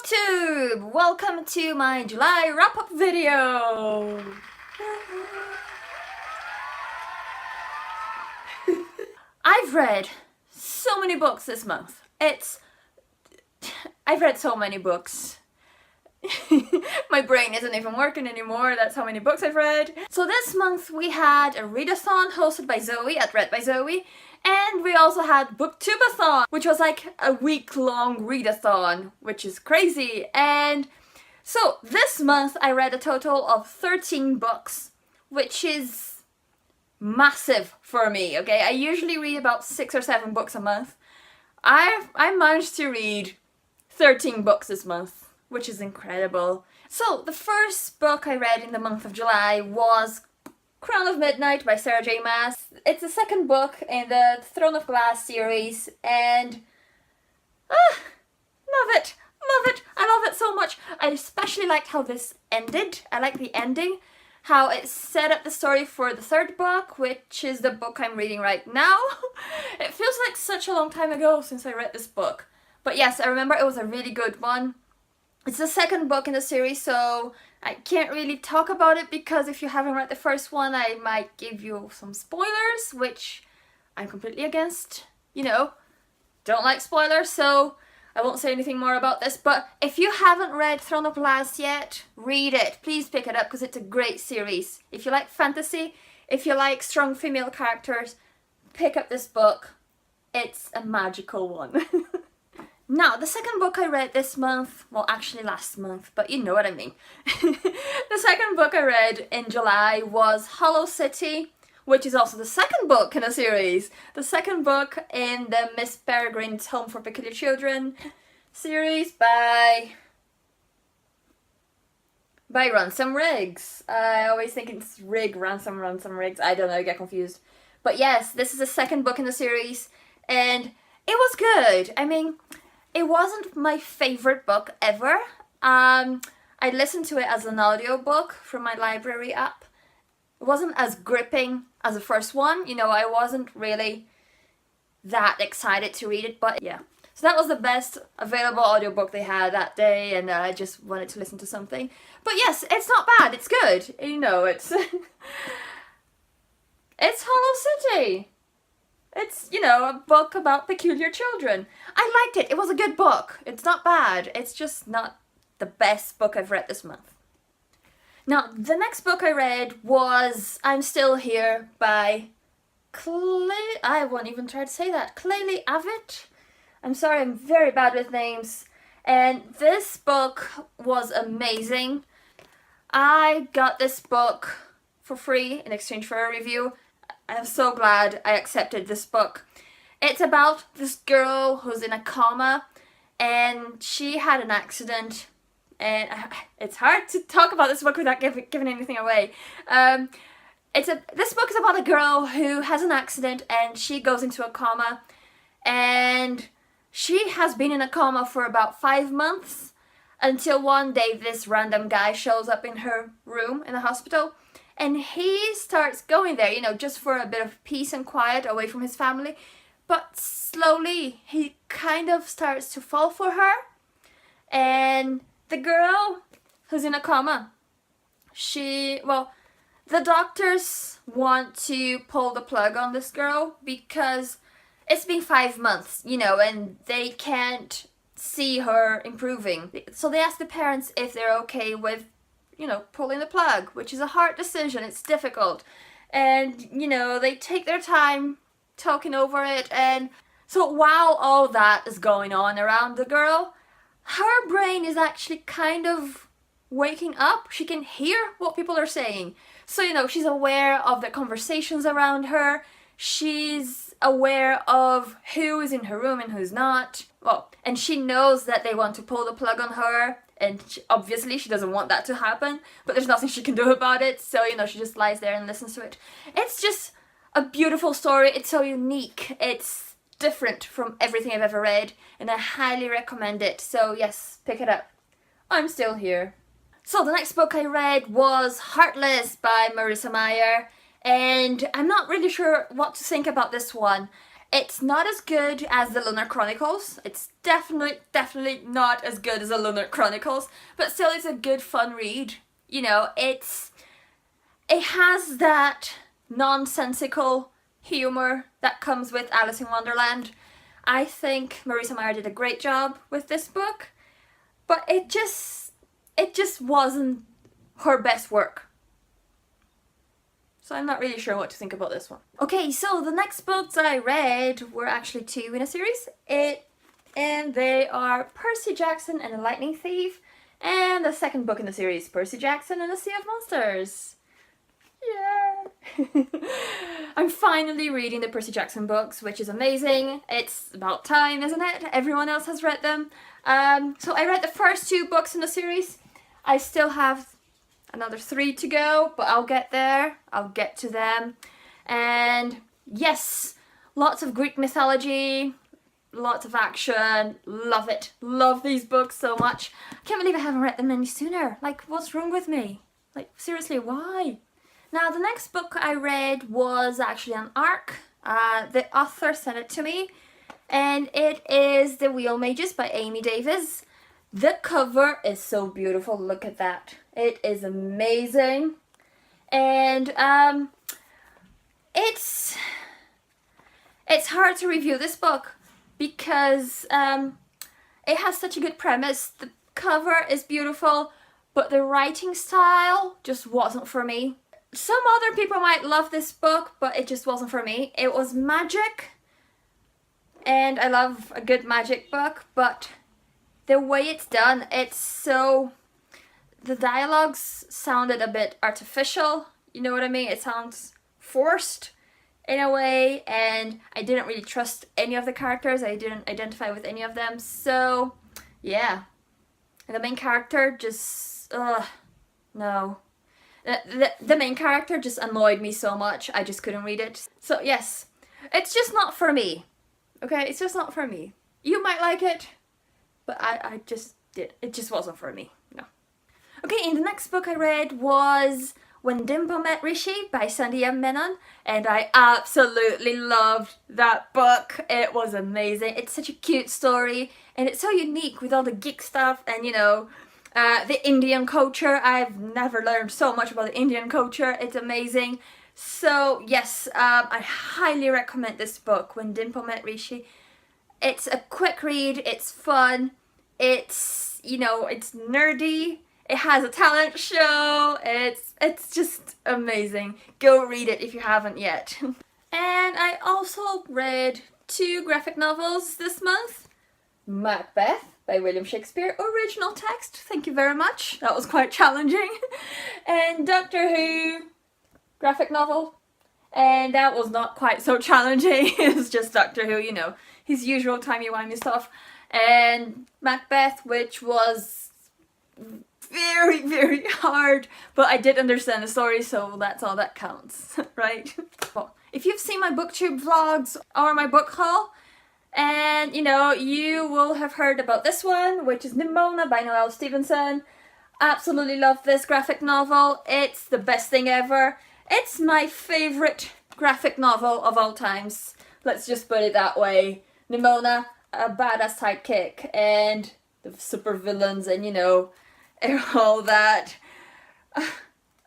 BookTube! Welcome to my July wrap-up video! I've read so many books this month. I've read so many books. My brain isn't even working anymore, that's how many books I've read. So this month we had a readathon hosted by Zoe at Read by Zoe, and we also had BookTubeathon, which was like a week-long readathon, which is crazy. And so this month I read a total of 13 books, which is massive for me, okay? I usually read about 6 or 7 books a month. I managed to read 13 books this month, which is incredible. So the first book I read in the month of July was Crown of Midnight by Sarah J Maas. It's the second book in the Throne of Glass series, and love it, I love it so much. I especially liked how this ended. I like the ending, how it set up the story for the third book, which is the book I'm reading right now. It feels like such a long time ago since I read this book, but yes, I remember it was a really good one. It's the second book in the series, so I can't really talk about it because if you haven't read the first one, I might give you some spoilers, which I'm completely against. You know, don't like spoilers, so I won't say anything more about this. But if you haven't read Throne of Glass yet, read it. Please pick it up because it's a great series. If you like fantasy, if you like strong female characters, pick up this book. It's a magical one. Now, the second book I read this month, well actually last month, but you know what I mean. The second book I read in July was Hollow City, which is also the second book in a series. The second book in the Miss Peregrine's Home for Peculiar Children series by Ransom Riggs. I always think it's Ransom Riggs. I don't know, I get confused. But yes, this is the second book in the series, and it was good. I mean, it wasn't my favorite book ever. I listened to it as an audiobook from my library app. It wasn't as gripping as the first one. You know, I wasn't really that excited to read it, but yeah. So that was the best available audiobook they had that day, and I just wanted to listen to something. But yes, it's not bad, it's good. You know, it's it's Hollow City. It's, you know, a book about peculiar children. I liked it. It was a good book. It's not bad. It's just not the best book I've read this month. Now, the next book I read was I'm Still Here by I won't even try to say that. Claylee Avitt? I'm sorry, I'm very bad with names. And this book was amazing. I got this book for free in exchange for a review. I'm so glad I accepted this book. It's about this girl who's in a coma, and she had an accident, and it's hard to talk about this book without giving anything away. This book is about a girl who has an accident and she goes into a coma, and she has been in a coma for about 5 months until one day this random guy shows up in her room in the hospital. And he starts going there, you know, just for a bit of peace and quiet away from his family. But slowly, he kind of starts to fall for her. And the girl who's in a coma, the doctors want to pull the plug on this girl because it's been 5 months, you know, and they can't see her improving. So they ask the parents if they're okay with, you know, pulling the plug, which is a hard decision. It's difficult. And, you know, they take their time talking over it. And so while all that is going on around the girl, her brain is actually kind of waking up. She can hear what people are saying. So, you know, she's aware of the conversations around her. She's aware of who is in her room and who's not. Well, and she knows that they want to pull the plug on her. And obviously she doesn't want that to happen, but there's nothing she can do about it, so, you know, she just lies there and listens to it. It's just a beautiful story. It's so unique. It's different from everything I've ever read, and I highly recommend it. So yes, pick it up. I'm Still Here. So the next book I read was Heartless by Marissa Meyer, and I'm not really sure what to think about this one. It's not as good as the Lunar Chronicles. It's definitely not as good as the Lunar Chronicles, but still it's a good fun read. You know, it has that nonsensical humor that comes with Alice in Wonderland. I think Marisa Meyer did a great job with this book, but it just wasn't her best work. So I'm not really sure what to think about this one. Okay, so the next books I read were actually 2 in a series. And they are Percy Jackson and the Lightning Thief, and the second book in the series, Percy Jackson and the Sea of Monsters. Yeah! I'm finally reading the Percy Jackson books, which is amazing. It's about time, isn't it? Everyone else has read them. So I read the first 2 books in the series. I still have another 3 to go, but I'll get there. I'll get to them. And yes, lots of Greek mythology, lots of action. Love it. Love these books so much. I can't believe I haven't read them any sooner. Like, what's wrong with me? Like, seriously, why? Now, the next book I read was actually an ARC. The author sent it to me, and it is The Wheel Mages by Amy Davis. The cover is so beautiful. Look at that. It is amazing. And it's hard to review this book because it has such a good premise. The cover is beautiful, but the writing style just wasn't for me. Some other people might love this book, but it just wasn't for me. It was magic, and I love a good magic book, but the way it's done, the dialogues sounded a bit artificial, you know what I mean? It sounds forced in a way, and I didn't really trust any of the characters. I didn't identify with any of them, so yeah. And the main character just, no. The main character just annoyed me so much, I just couldn't read it. So yes, it's just not for me. Okay, it's just not for me. You might like it, but it just wasn't for me, no. Okay, and the next book I read was When Dimple Met Rashid by Sandy M. Menon, and I absolutely loved that book. It was amazing. It's such a cute story, and it's so unique with all the geek stuff and, you know, the Indian culture. I've never learned so much about the Indian culture. It's amazing. So yes, I highly recommend this book, When Dimple Met Rashid. It's a quick read, it's fun, it's, you know, it's nerdy, it has a talent show, it's just amazing. Go read it if you haven't yet. And I also read 2 graphic novels this month. Macbeth by William Shakespeare, original text, thank you very much. That was quite challenging. And Doctor Who graphic novel, and that was not quite so challenging. It was just Doctor Who, you know, his usual timey-wimey stuff. And Macbeth, which was very hard, but I did understand the story, so that's all that counts, right? Well, if you've seen my booktube vlogs or my book haul, and, you know, you will have heard about this one, which is Nimbala by Noelle Stevenson. Absolutely love this graphic novel. It's the best thing ever. It's my favourite graphic novel of all times. Let's just put it that way. Nimbala, a badass sidekick, and the super villains, and, you know, all that.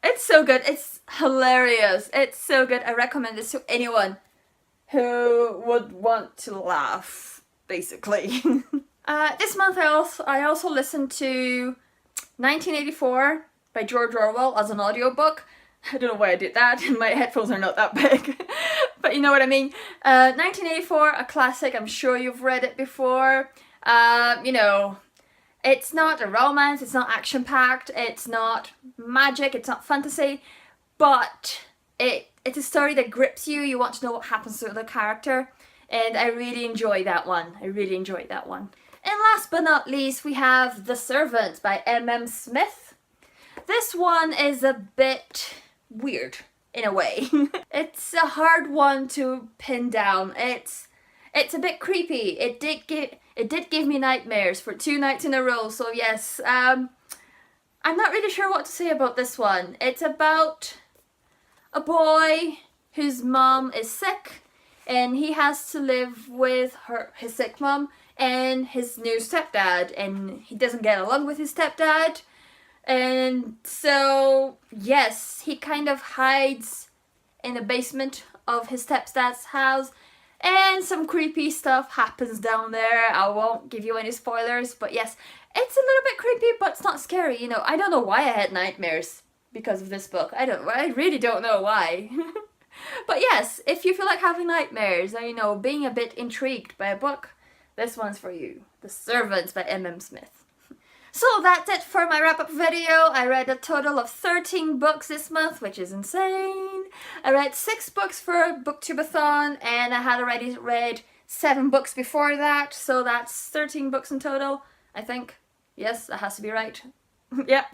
It's so good. It's hilarious. It's so good. I recommend this to anyone who would want to laugh, basically. This month I also listened to 1984 by George Orwell as an audiobook. I don't know why I did that. My headphones are not that big. But you know what I mean. 1984, a classic. I'm sure you've read it before. You know, it's not a romance, it's not action-packed, it's not magic, it's not fantasy, but it's a story that grips you. You want to know what happens to the character, and I really enjoy that one. I really enjoyed that one. And last but not least, we have The Servant by M.M. Smith. This one is a bit weird, in a way. It's a hard one to pin down. It's a bit creepy. It did give me nightmares for 2 nights in a row, so yes, I'm not really sure what to say about this one. It's about a boy whose mom is sick, and he has to live with his sick mom and his new stepdad, and he doesn't get along with his stepdad. And so, yes, he kind of hides in the basement of his stepdad's house, and some creepy stuff happens down there. I won't give you any spoilers, but yes, it's a little bit creepy, but it's not scary. You know, I don't know why I had nightmares because of this book. I really don't know why. But yes, if you feel like having nightmares, or, you know, being a bit intrigued by a book, this one's for you. The Servants by M.M. Smith. So that's it for my wrap-up video. I read a total of 13 books this month, which is insane. I read 6 books for Booktubeathon, and I had already read 7 books before that, so that's 13 books in total, I think. Yes, that has to be right. Yep.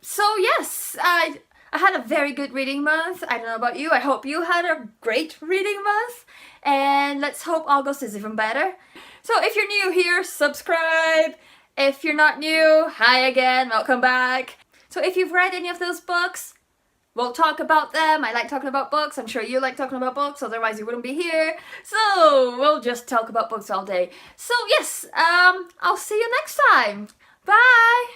So yes, I had a very good reading month. I don't know about you. I hope you had a great reading month. And let's hope August is even better. So if you're new here, subscribe. If you're not new, hi again, welcome back. So if you've read any of those books, we'll talk about them. I like talking about books. I'm sure you like talking about books, otherwise you wouldn't be here. So we'll just talk about books all day. So yes, I'll see you next time. Bye!